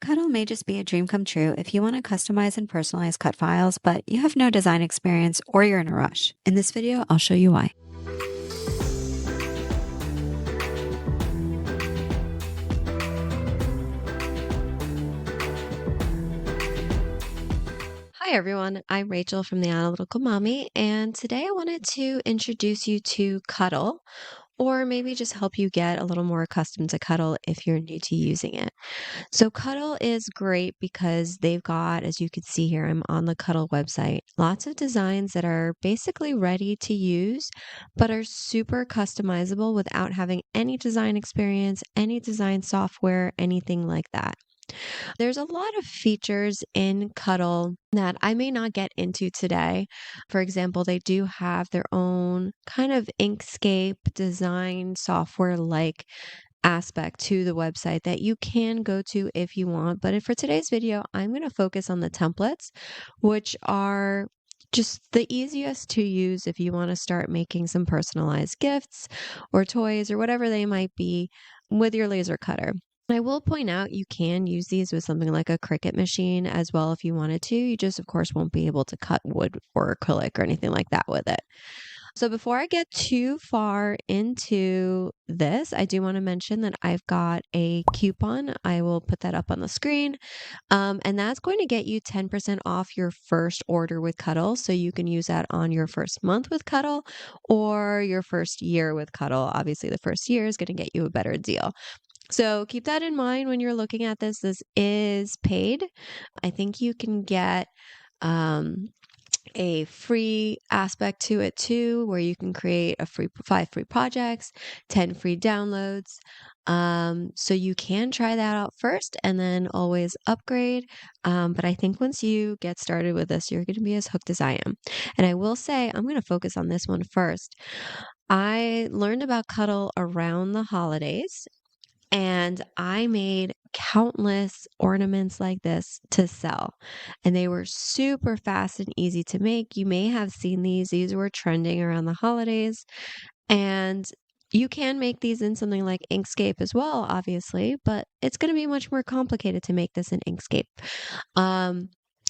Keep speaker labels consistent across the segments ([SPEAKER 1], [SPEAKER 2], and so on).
[SPEAKER 1] Cuttle may just be a dream come true if you want to customize and personalize cut files, but you have no design experience or you're in a rush. In this video, I'll show you why. Hi everyone, I'm Rachel from The Analytical Mommy, and today I wanted to introduce you to Cuttle, or maybe just help you get a little more accustomed to Cuttle if you're new to using it. So Cuttle is great because they've got, as you can see here, I'm on the Cuttle website, lots of designs that are basically ready to use, but are super customizable without having any design experience, any design software, anything like that. There's a lot of features in Cuttle that I may not get into today. For example, they do have their own kind of Inkscape design software like aspect to the website that you can go to if you want. But for today's video, I'm going to focus on the templates, which are just the easiest to use if you want to start making some personalized gifts or toys or whatever they might be with your laser cutter. I will point out you can use these with something like a Cricut machine as well if you wanted to. You just, of course, won't be able to cut wood or acrylic or anything like that with it. So before I get too far into this, I do want to mention that I've got a coupon. I will put that up on the screen. And that's going to get you 10% off your first order with Cuttle. So you can use that on your first month with Cuttle or your first year with Cuttle. Obviously, the first year is going to get you a better deal. So keep that in mind when you're looking at this. This is paid. I think you can get a free aspect to it too, where you can create 5 free projects, 10 free downloads. So you can try that out first and then always upgrade. But I think once you get started with this, you're going to be as hooked as I am. And I will say, I'm going to focus on this one first. I learned about Cuttle around the holidays. And I made countless ornaments like this to sell. And they were super fast and easy to make. You may have seen these. These were trending around the holidays. And you can make these in something like Inkscape as well, obviously, but it's going to be much more complicated to make this in Inkscape.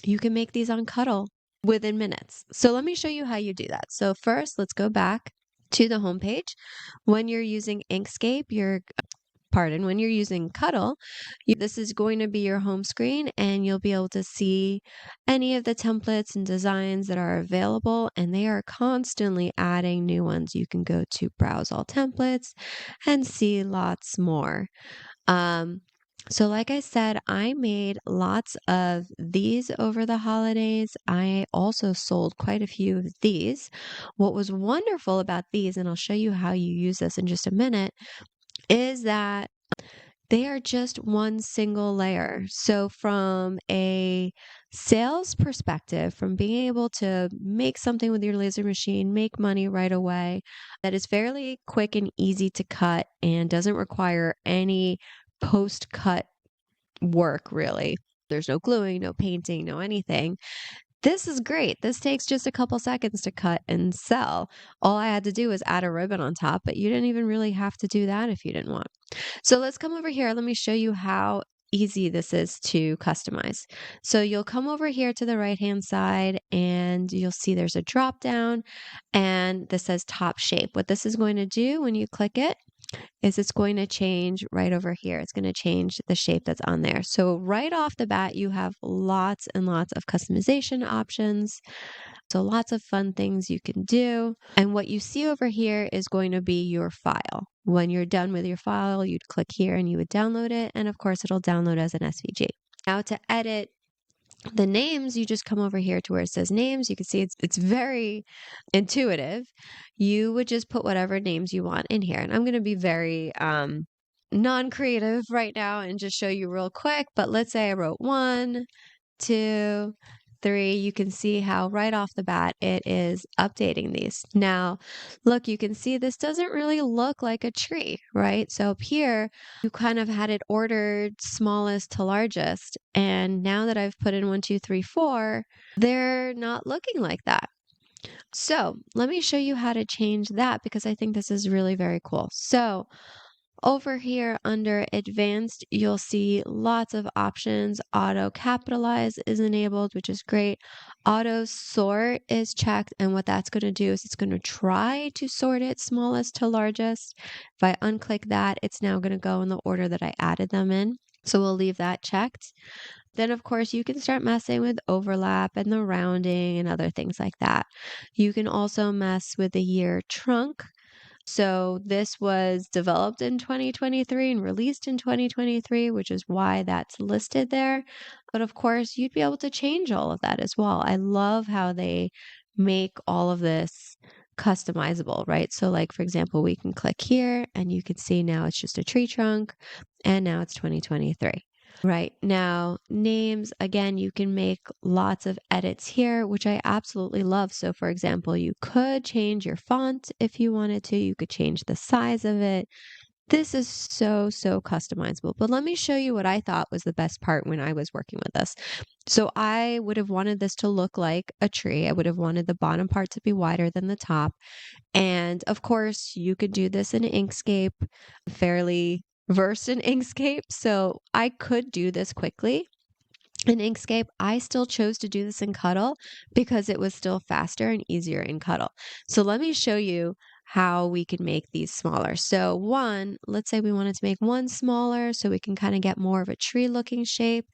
[SPEAKER 1] You can make these on Cuttle within minutes. So let me show you how you do that. So first, let's go back to the home page. When you're using Inkscape, when you're using Cuttle, this is going to be your home screen and you'll be able to see any of the templates and designs that are available, and they are constantly adding new ones. You can go to browse all templates and see lots more. So like I said, I made lots of these over the holidays. I also sold quite a few of these. What was wonderful about these, and I'll show you how you use this in just a minute, is that they are just one single layer. So from a sales perspective, from being able to make something with your laser machine, make money right away, that is fairly quick and easy to cut and doesn't require any post-cut work, really. There's no gluing, no painting, no anything. This is great. This takes just a couple seconds to cut and sell. All I had to do was add a ribbon on top, but you didn't even really have to do that if you didn't want. So let's come over here. Let me show you how easy this is to customize. So you'll come over here to the right-hand side and you'll see there's a drop down and this says top shape. What this is going to do when you click it is it's going to change right over here. It's going to change the shape that's on there. So right off the bat, you have lots and lots of customization options. So lots of fun things you can do. And what you see over here is going to be your file. When you're done with your file, you'd click here and you would download it. And of course, it'll download as an SVG. Now to edit the names, you just come over here to where it says names. You can see it's very intuitive. You would just put whatever names you want in here. And I'm going to be very non-creative right now and just show you real quick. But let's say I wrote 1, 2, 3. You can see how right off the bat it is updating these. Now, look, you can see this doesn't really look like a tree, right? So up here, you kind of had it ordered smallest to largest. And now that I've put in 1, 2, 3, 4, they're not looking like that. So let me show you how to change that because I think this is really very cool. So Over here under advanced, you'll see lots of options. Auto capitalize is enabled, which is great. Auto sort is checked. And what that's going to do is it's going to try to sort it smallest to largest. If I unclick that, it's now going to go in the order that I added them in. So we'll leave that checked. Then, of course, you can start messing with overlap and the rounding and other things like that. You can also mess with the year trunk. So this was developed in 2023 and released in 2023, which is why that's listed there. But of course, you'd be able to change all of that as well. I love how they make all of this customizable, right? So like, for example, we can click here and you can see now it's just a tree trunk and now it's 2023. Right now, names, again, you can make lots of edits here, which I absolutely love. So, for example, you could change your font if you wanted to, you could change the size of it. This is so, so customizable. But let me show you what I thought was the best part when I was working with this. So, I would have wanted this to look like a tree. I would have wanted the bottom part to be wider than the top. And of course, you could do this in Inkscape, fairly versed in Inkscape. So I could do this quickly in Inkscape. I still chose to do this in Cuttle because it was still faster and easier in Cuttle. So let me show you how we can make these smaller. So let's say we wanted to make one smaller so we can kind of get more of a tree looking shape.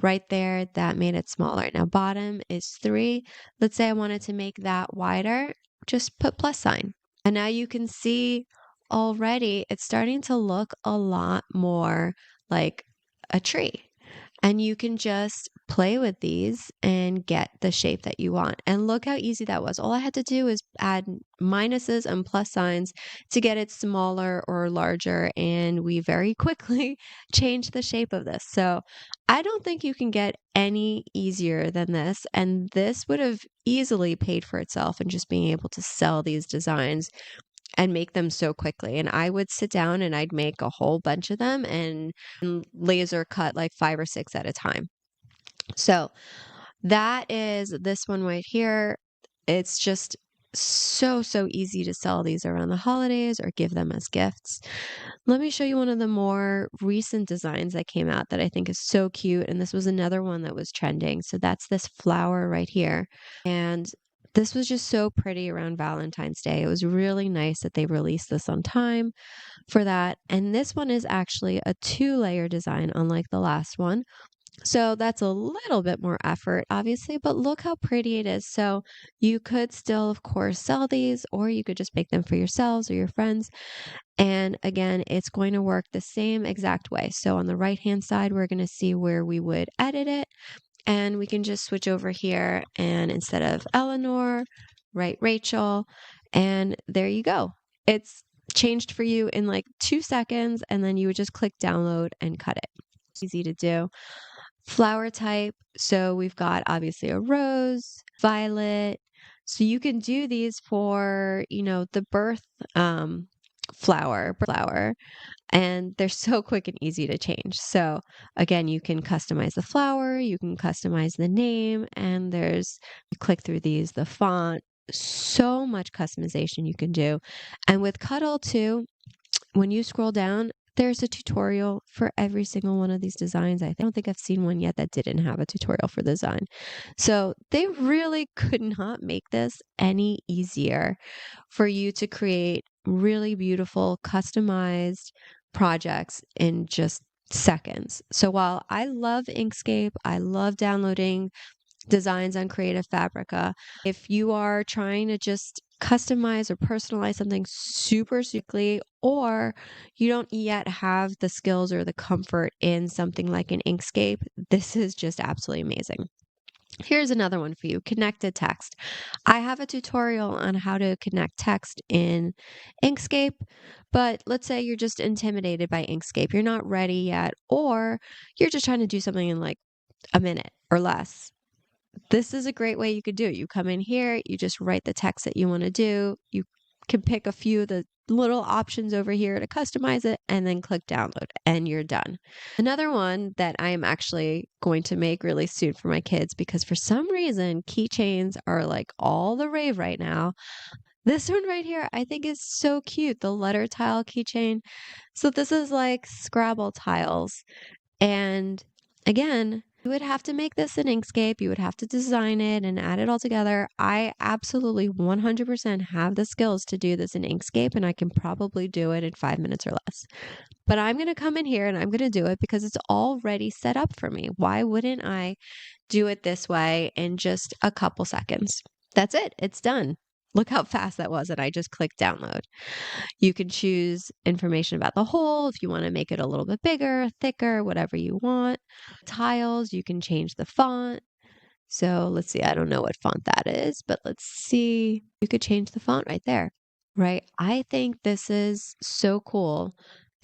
[SPEAKER 1] Right there, that made it smaller. Now bottom is 3. Let's say I wanted to make that wider, just put plus sign. And now you can see already it's starting to look a lot more like a tree. And you can just play with these and get the shape that you want. And look how easy that was. All I had to do is add minuses and plus signs to get it smaller or larger. And we very quickly changed the shape of this. So I don't think you can get any easier than this. And this would have easily paid for itself in just being able to sell these designs and make them so quickly. And I would sit down and I'd make a whole bunch of them and laser cut like 5 or 6 at a time. So that is this one right here. It's just so, so easy to sell these around the holidays or give them as gifts. Let me show you one of the more recent designs that came out that I think is so cute. And this was another one that was trending. So that's this flower right here. And this was just so pretty around Valentine's Day. It was really nice that they released this on time for that. And this one is actually a 2-layer design, unlike the last one. So that's a little bit more effort, obviously, but look how pretty it is. So you could still, of course, sell these, or you could just make them for yourselves or your friends. And again, it's going to work the same exact way. So on the right-hand side, we're going to see where we would edit it. And we can just switch over here and instead of Eleanor, write Rachel. And there you go. It's changed for you in like 2 seconds. And then you would just click download and cut it. Easy to do. Flower type. So we've got obviously a rose, violet. So you can do these for, the birth flower, and they're so quick and easy to change. So again, you can customize the flower, you can customize the name, and you click through these, the font, so much customization you can do. And with Cuttle too, when you scroll down, there's a tutorial for every single one of these designs. I don't think I've seen one yet that didn't have a tutorial for the design. So they really could not make this any easier for you to create really beautiful, customized projects in just seconds. So while I love Inkscape, I love downloading designs on Creative Fabrica. If you are trying to just customize or personalize something super quickly, or you don't yet have the skills or the comfort in something like an Inkscape, this is just absolutely amazing. Here's another one for you, connected text. I have a tutorial on how to connect text in Inkscape, but let's say you're just intimidated by Inkscape. You're not ready yet, or you're just trying to do something in like a minute or less. This is a great way you could do it. You come in here, you just write the text that you want to do. You can pick a few of the little options over here to customize it and then click download and you're done. Another one that I am actually going to make really soon for my kids, because for some reason keychains are like all the rave right now. This one right here, I think is so cute, the letter tile keychain. So this is like Scrabble tiles. And again, you would have to make this in Inkscape. You would have to design it and add it all together. I absolutely 100% have the skills to do this in Inkscape, and I can probably do it in 5 minutes or less. But I'm going to come in here and I'm going to do it because it's already set up for me. Why wouldn't I do it this way in just a couple seconds? That's it. It's done. Look how fast that was. And I just clicked download. You can choose information about the hole if you want to make it a little bit bigger, thicker, whatever you want. Tiles, you can change the font. So let's see, I don't know what font that is, but let's see. You could change the font right there, right? I think this is so cool.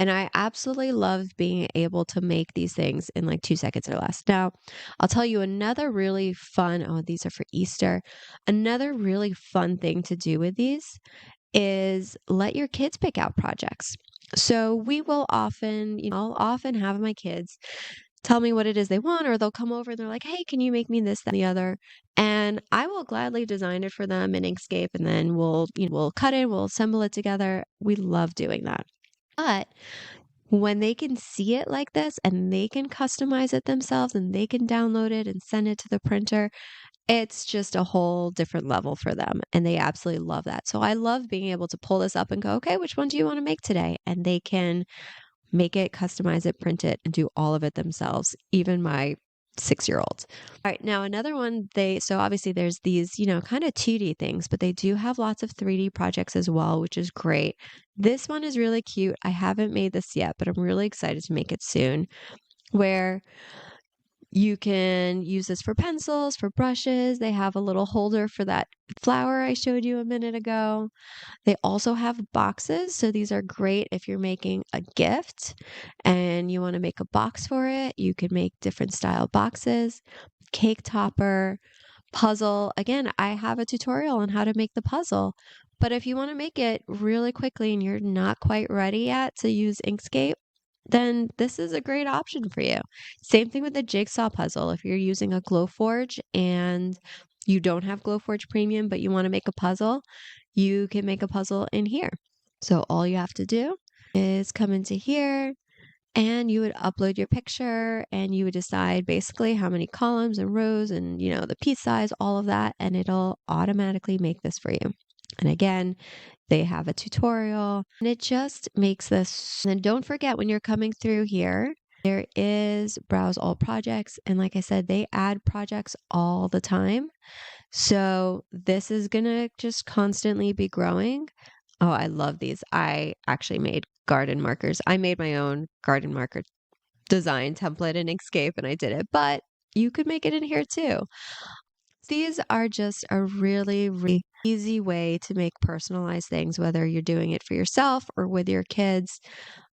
[SPEAKER 1] And I absolutely love being able to make these things in like 2 seconds or less. Now, I'll tell you another really fun, oh, these are for Easter. Another really fun thing to do with these is let your kids pick out projects. So we will often, I'll often have my kids tell me what it is they want, or they'll come over and they're like, hey, can you make me this, that, and the other? And I will gladly design it for them in Inkscape, and then we'll cut it, we'll assemble it together. We love doing that. But when they can see it like this and they can customize it themselves and they can download it and send it to the printer, it's just a whole different level for them, and they absolutely love that. So I love being able to pull this up and go, okay, which one do you want to make today? And they can make it, customize it, print it, and do all of it themselves, even my 6-year-old. All right, now another one, so obviously there's these, kind of 2D things, but they do have lots of 3D projects as well, which is great. This one is really cute. I haven't made this yet, but I'm really excited to make it soon, where you can use this for pencils, for brushes. They have a little holder for that flower I showed you a minute ago. They also have boxes. So these are great if you're making a gift and you want to make a box for it. You can make different style boxes, cake topper, puzzle. Again, I have a tutorial on how to make the puzzle. But if you want to make it really quickly and you're not quite ready yet to use Inkscape, then this is a great option for you. Same thing with the jigsaw puzzle. If you're using a Glowforge and you don't have Glowforge Premium, but you want to make a puzzle, you can make a puzzle in here. So all you have to do is come into here and you would upload your picture and you would decide basically how many columns and rows and, the piece size, all of that, and it'll automatically make this for you. And again, they have a tutorial and it just makes this. And then don't forget when you're coming through here, there is browse all projects. And like I said, they add projects all the time. So this is going to just constantly be growing. Oh, I love these. I actually made garden markers. I made my own garden marker design template in Inkscape and I did it, but you could make it in here too. These are just a really, really easy way to make personalized things, whether you're doing it for yourself or with your kids.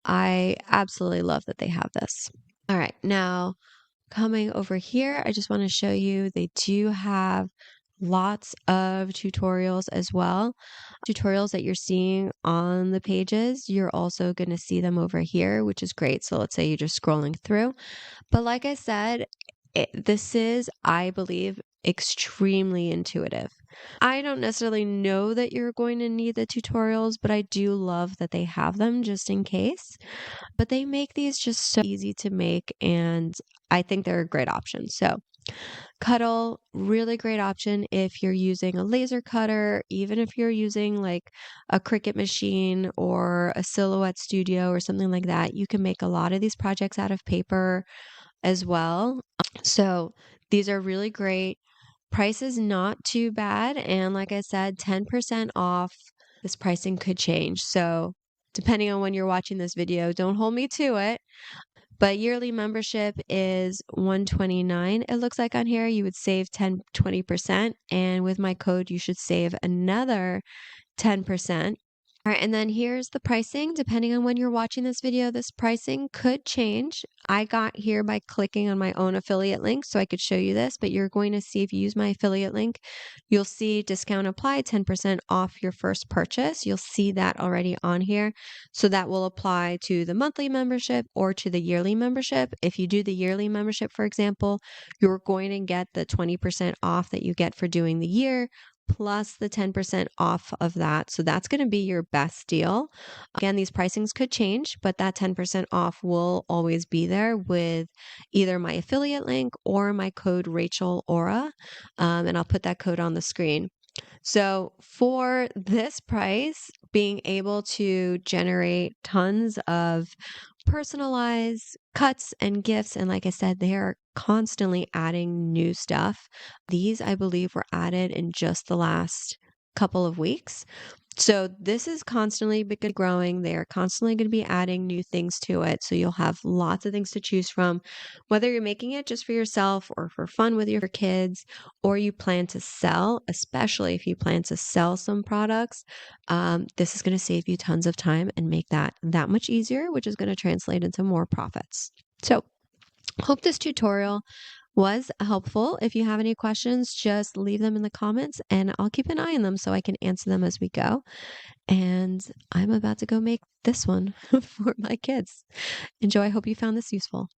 [SPEAKER 1] I absolutely love that they have this. All right, now coming over here, I just want to show you they do have lots of tutorials as well. Tutorials that you're seeing on the pages, you're also going to see them over here, which is great. So let's say you're just scrolling through. But like I said, this is, I believe, extremely intuitive. I don't necessarily know that you're going to need the tutorials, but I do love that they have them just in case. But they make these just so easy to make, and I think they're a great option. So Cuttle, really great option if you're using a laser cutter, even if you're using like a Cricut machine or a Silhouette Studio or something like that. You can make a lot of these projects out of paper as well. So these are really great. Price is not too bad. And like I said, 10% off. This pricing could change. So depending on when you're watching this video, don't hold me to it. But yearly membership is $129. It looks like on here you would save 20%. And with my code, you should save another 10%. All right, and then here's the pricing. Depending on when you're watching this video, this pricing could change. I got here by clicking on my own affiliate link, so I could show you this, but you're going to see if you use my affiliate link, you'll see discount applied, 10% off your first purchase. You'll see that already on here. So that will apply to the monthly membership or to the yearly membership. If you do the yearly membership, for example, you're going to get the 20% off that you get for doing the year, plus the 10% off of that. So that's going to be your best deal. Again, these pricings could change, but that 10% off will always be there with either my affiliate link or my code Rachel Aura. And I'll put that code on the screen. So for this price, being able to generate tons of personalized cuts and gifts, and like I said, they are constantly adding new stuff. These, I believe, were added in just the last couple of weeks. So this is constantly growing. They are constantly going to be adding new things to it. So you'll have lots of things to choose from, whether you're making it just for yourself or for fun with your kids, or you plan to sell, especially if you plan to sell some products. This is going to save you tons of time and make that much easier, which is going to translate into more profits. So hope this tutorial was helpful. If you have any questions, just leave them in the comments and I'll keep an eye on them so I can answer them as we go. And I'm about to go make this one for my kids. Enjoy. I hope you found this useful.